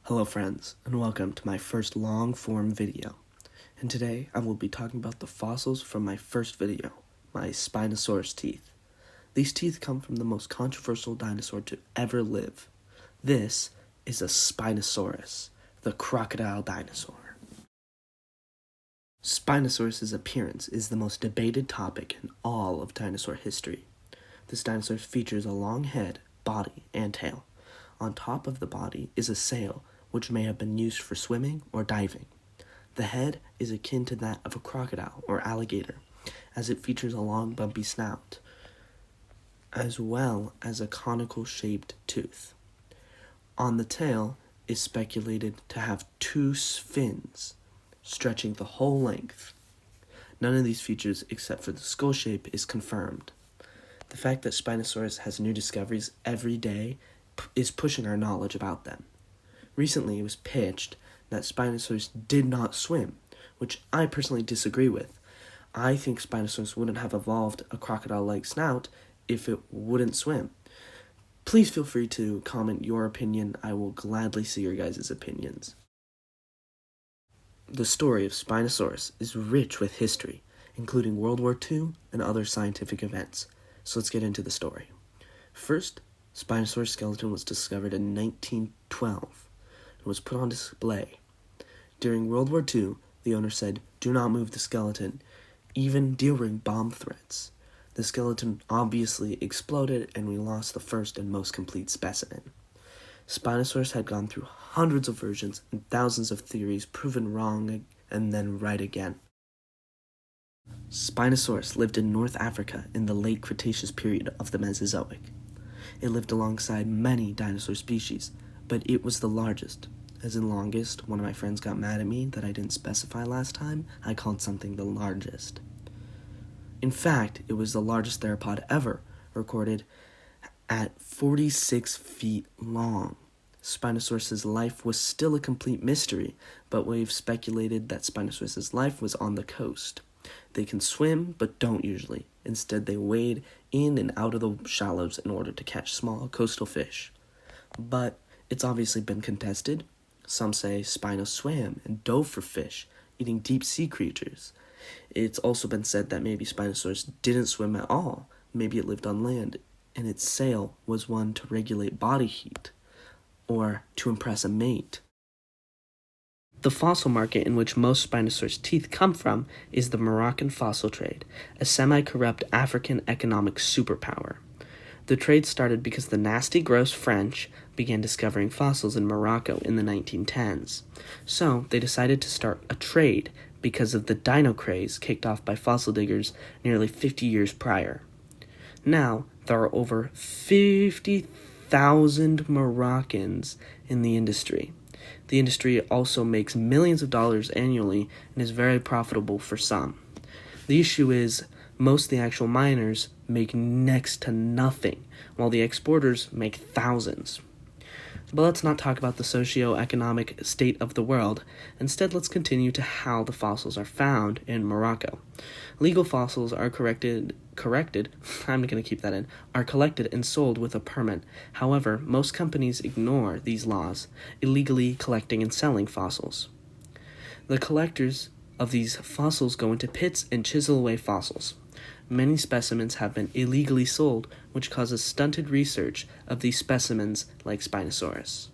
Hello friends, and welcome to my first long-form video. And today I will be talking about the fossils from my first video, my Spinosaurus teeth. These teeth come from the most controversial dinosaur to ever live. This is a Spinosaurus, the crocodile dinosaur. Spinosaurus' appearance is the most debated topic in all of dinosaur history. This dinosaur features a long head, body, and tail. On top of the body is a sail, which may have been used for swimming or diving. The head is akin to that of a crocodile or alligator, as it features a long bumpy snout, as well as a conical-shaped tooth. On the tail is speculated to have two fins, stretching the whole length. None of these features, except for the skull shape, is confirmed. The fact that Spinosaurus has new discoveries every day is pushing our knowledge about them. Recently, it was pitched that Spinosaurus did not swim, which I personally disagree with. I think Spinosaurus wouldn't have evolved a crocodile-like snout if it wouldn't swim. Please feel free to comment your opinion. I will gladly see your guys' opinions. The story of Spinosaurus is rich with history, including World War II and other scientific events. So let's get into the story. First, Spinosaurus skeleton was discovered in 1912. It was put on display. During World War II, the owner said, "Do not move the skeleton," even during bomb threats. The skeleton obviously exploded, and we lost the first and most complete specimen. Spinosaurus had gone through hundreds of versions and thousands of theories proven wrong and then right again. Spinosaurus lived in North Africa in the late Cretaceous period of the Mesozoic. It lived alongside many dinosaur species, but it was the largest. As in longest, one of my friends got mad at me that I didn't specify last time. I called something the largest. In fact, it was the largest theropod ever, recorded at 46 feet long. Spinosaurus' life was still a complete mystery, but we've speculated that Spinosaurus' life was on the coast. They can swim, but don't usually. Instead, they wade in and out of the shallows in order to catch small coastal fish. But it's obviously been contested. Some say Spino swam and dove for fish, eating deep sea creatures. It's also been said that maybe Spinosaurus didn't swim at all. Maybe it lived on land, and its sail was one to regulate body heat, or to impress a mate. The fossil market in which most Spinosaurus teeth come from is the Moroccan fossil trade, a semi-corrupt African economic superpower. The trade started because the nasty, gross French began discovering fossils in Morocco in the 1910s. So they decided to start a trade because of the dino craze kicked off by fossil diggers nearly 50 years prior. Now, there are over 50,000 Moroccans in the industry. The industry also makes millions of dollars annually and is very profitable for some. The issue is, most of the actual miners make next to nothing, while the exporters make thousands. But let's not talk about the socio-economic state of the world. Instead, let's continue to how the fossils are found in Morocco. Legal fossils are collected and sold with a permit. However, most companies ignore these laws, illegally collecting and selling fossils. The collectors of these fossils go into pits and chisel away fossils. Many specimens have been illegally sold, which causes stunted research of these specimens like Spinosaurus.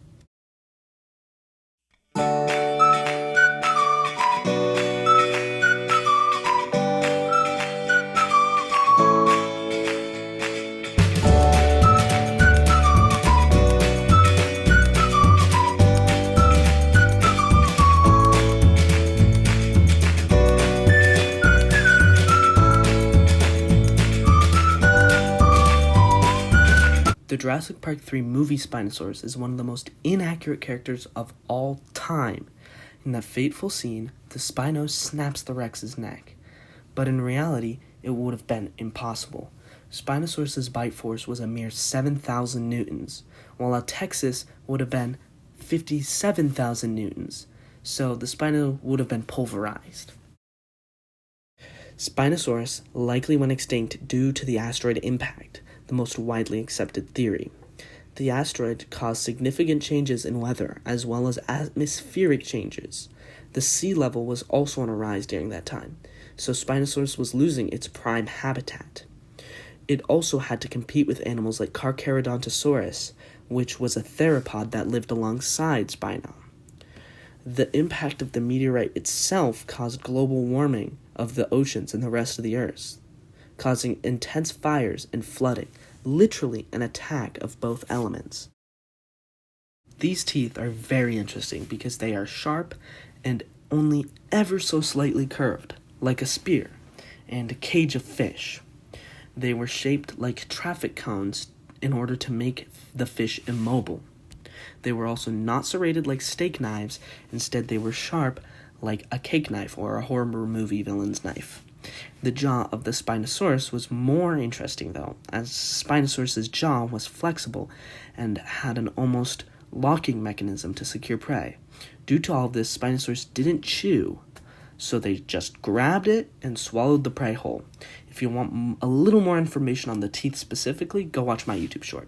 The Jurassic Park 3 movie Spinosaurus is one of the most inaccurate characters of all time. In that fateful scene, the Spino snaps the Rex's neck. But in reality, it would have been impossible. Spinosaurus' bite force was a mere 7,000 newtons, while a Texas would have been 57,000 newtons. So the Spino would have been pulverized. Spinosaurus likely went extinct due to the asteroid impact, the most widely accepted theory. The asteroid caused significant changes in weather as well as atmospheric changes. The sea level was also on a rise during that time, so Spinosaurus was losing its prime habitat. It also had to compete with animals like Carcharodontosaurus, which was a theropod that lived alongside Spino. The impact of the meteorite itself caused global warming of the oceans and the rest of the Earth, causing intense fires and flooding, literally an attack of both elements. These teeth are very interesting because they are sharp and only ever so slightly curved, like a spear and a cage of fish. They were shaped like traffic cones in order to make the fish immobile. They were also not serrated like steak knives, instead they were sharp like a cake knife or a horror movie villain's knife. The jaw of the Spinosaurus was more interesting though, as Spinosaurus's jaw was flexible and had an almost locking mechanism to secure prey. Due to all of this, Spinosaurus didn't chew, so they just grabbed it and swallowed the prey whole. If you want a little more information on the teeth specifically, go watch my YouTube short.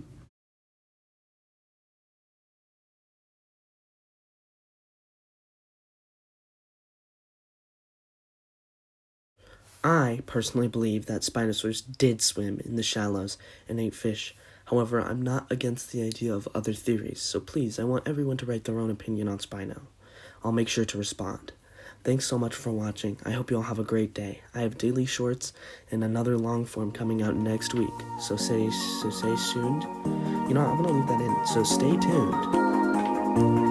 I personally believe that Spinosaurus did swim in the shallows and ate fish. However, I'm not against the idea of other theories, so please, I want everyone to write their own opinion on Spino. I'll make sure to respond. Thanks so much for watching. I hope you all have a great day. I have daily shorts and another long form coming out next week, so stay tuned. You know what, I'm going to leave that in, so stay tuned.